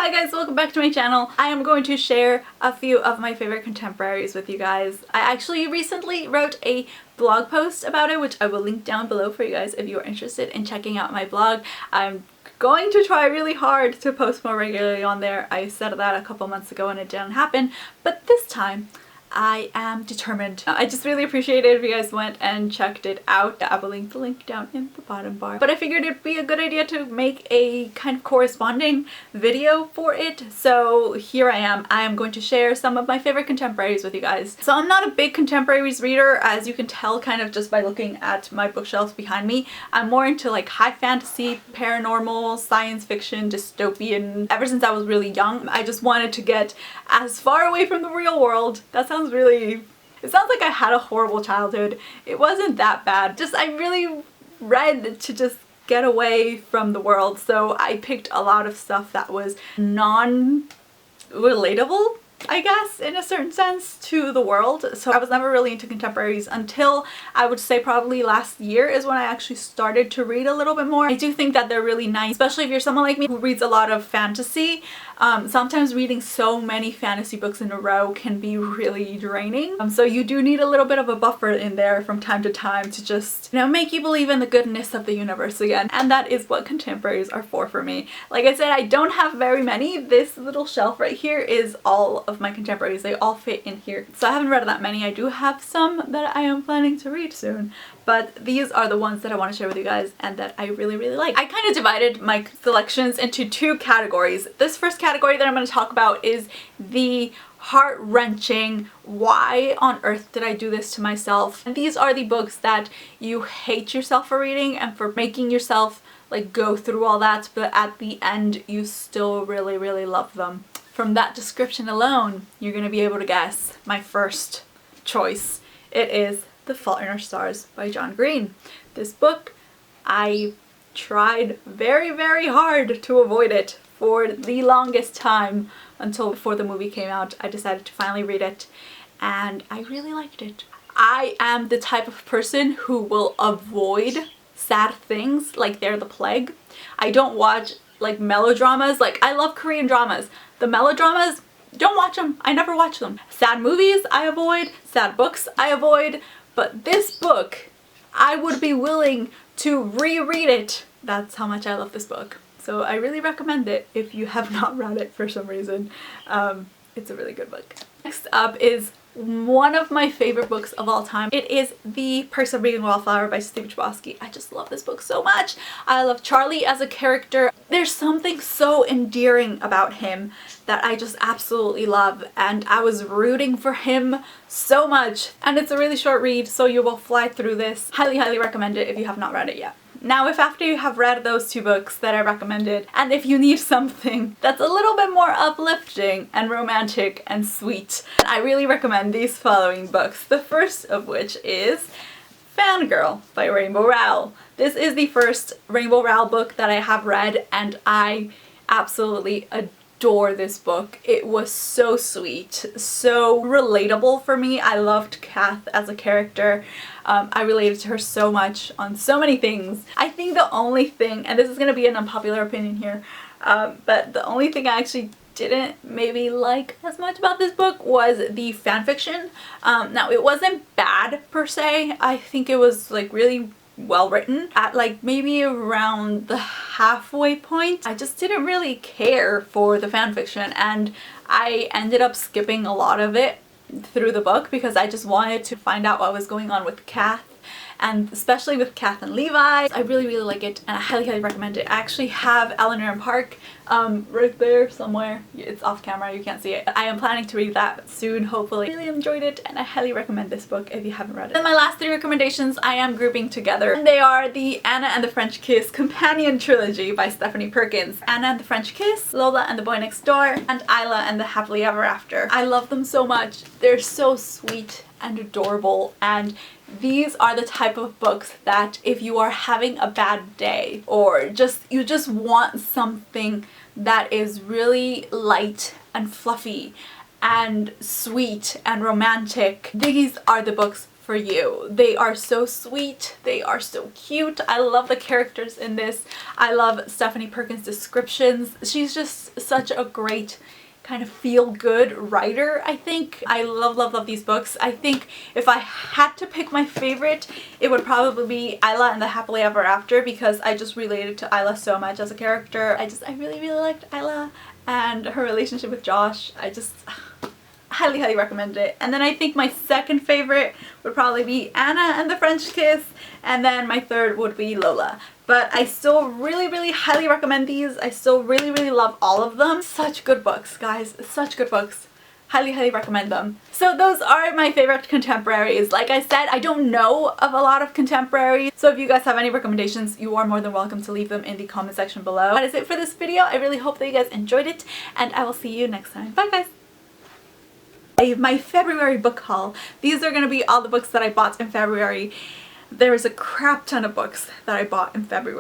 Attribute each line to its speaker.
Speaker 1: Hi guys, welcome back to my channel. I am going to share a few of my favorite contemporaries with you guys. I actually recently wrote a blog post about it, which I will link down below for you guys if you are interested in checking out my blog. I'm going to try really hard to post more regularly on there. I said that a couple months ago and it didn't happen, but this time I am determined. I just really appreciate it if you guys went and checked it out. I will link the link down in the bottom bar. But I figured it'd be a good idea to make a kind of corresponding video for it. So here I am. I am going to share some of my favorite contemporaries with you guys. So I'm not a big contemporaries reader, as you can tell kind of just by looking at my bookshelves behind me. I'm more into like high fantasy, paranormal, science fiction, dystopian. Ever since I was really young, I just wanted to get as far away from the real world. That sounds really, it sounds like I had a horrible childhood. It wasn't that bad. Just I really read to just get away from the world. So I picked a lot of stuff that was non-relatable, I guess, in a certain sense, to the world. So I was never really into contemporaries until I would say probably last year is when I actually started to read a little bit more. I do think that they're really nice, especially if you're someone like me who reads a lot of fantasy. Sometimes reading so many fantasy books in a row can be really draining. So you do need a little bit of a buffer in there from time to time to just, you know, make you believe in the goodness of the universe again. And that is what contemporaries are for me. Like I said, I don't have very many. This little shelf right here is all of my contemporaries. They all fit in here. So I haven't read that many. I do have some that I am planning to read soon. But these are the ones that I want to share with you guys and that I really like. I kind of divided my selections into two categories. This first category that I'm going to talk about is the heart-wrenching, why on earth did I do this to myself? And these are the books that you hate yourself for reading and for making yourself like go through all that, but at the end you still really love them. From that description alone, you're going to be able to guess my first choice. It is The Fault in Our Stars by John Green. This book, I tried very hard to avoid it for the longest time until before the movie came out. I decided to finally read it and I really liked it. I am the type of person who will avoid sad things like they're the plague. I don't watch like melodramas. Like I love Korean dramas. The melodramas, don't watch them. I never watch them. Sad movies I avoid, sad books I avoid, but this book I would be willing to reread it. That's how much I love this book. So I really recommend it if you have not read it for some reason. It's a really good book. Next up is one of my favorite books of all time. It is The Perks of Being a Wallflower by Chbosky. I just love this book so much. I love Charlie as a character. There's something so endearing about him that I just absolutely love, and I was rooting for him so much. And it's a really short read, so you will fly through this. Highly recommend it if you have not read it yet. Now, if after you have read those two books that I recommended, and if you need something that's a little bit more uplifting and romantic and sweet, I really recommend these following books. The first of which is Fangirl by Rowell. This is the first Rowell book that I have read and I absolutely adore this book. It was so sweet, so relatable for me. I loved Kath as a character. I related to her so much on so many things. I think the only thing, and this is going to be an unpopular opinion here, but the only thing I actually didn't maybe like as much about this book was the fanfiction. Now it wasn't bad per se. I think it was like really well written. At like maybe around the halfway point, I just didn't really care for the fanfiction and I ended up skipping a lot of it through the book because I just wanted to find out what was going on with Kath, and especially with Kath and Levi. I really like it and I highly recommend it. I actually have Eleanor and Park right there somewhere. It's off camera, you can't see it. I am planning to read that soon, hopefully. I really enjoyed it and I highly recommend this book if you haven't read it. And my last three recommendations I am grouping together, and they are the Anna and the French Kiss Companion Trilogy by Stephanie Perkins. Anna and the French Kiss, Lola and the Boy Next Door, and Isla and the Happily Ever After. I love them so much. They're so sweet and adorable, and these are the type of books that if you are having a bad day or you just want something that is really light and fluffy and sweet and romantic, these are the books for you. They are so sweet. They are so cute. I love the characters in this. I love Stephanie Perkins' descriptions. She's just such a great kind of feel-good writer, I think. I love, love, love these books. I think if I had to pick my favorite, it would probably be Isla and the Happily Ever After, because I just related to Isla so much as a character. I really, really liked Isla and her relationship with Josh. I just highly, highly recommend it. And then I think my second favorite would probably be Anna and the French Kiss, and then my third would be Lola. But I still really, really highly recommend these. I still really, really love all of them. Such good books, guys. Such good books. Highly, highly recommend them. So those are my favorite contemporaries. Like I said, I don't know of a lot of contemporaries. So if you guys have any recommendations, you are more than welcome to leave them in the comment section below. That is it for this video. I really hope that you guys enjoyed it, and I will see you next time. Bye, guys. My February book haul. These are going to be all the books that I bought in February. There is a crap ton of books that I bought in February.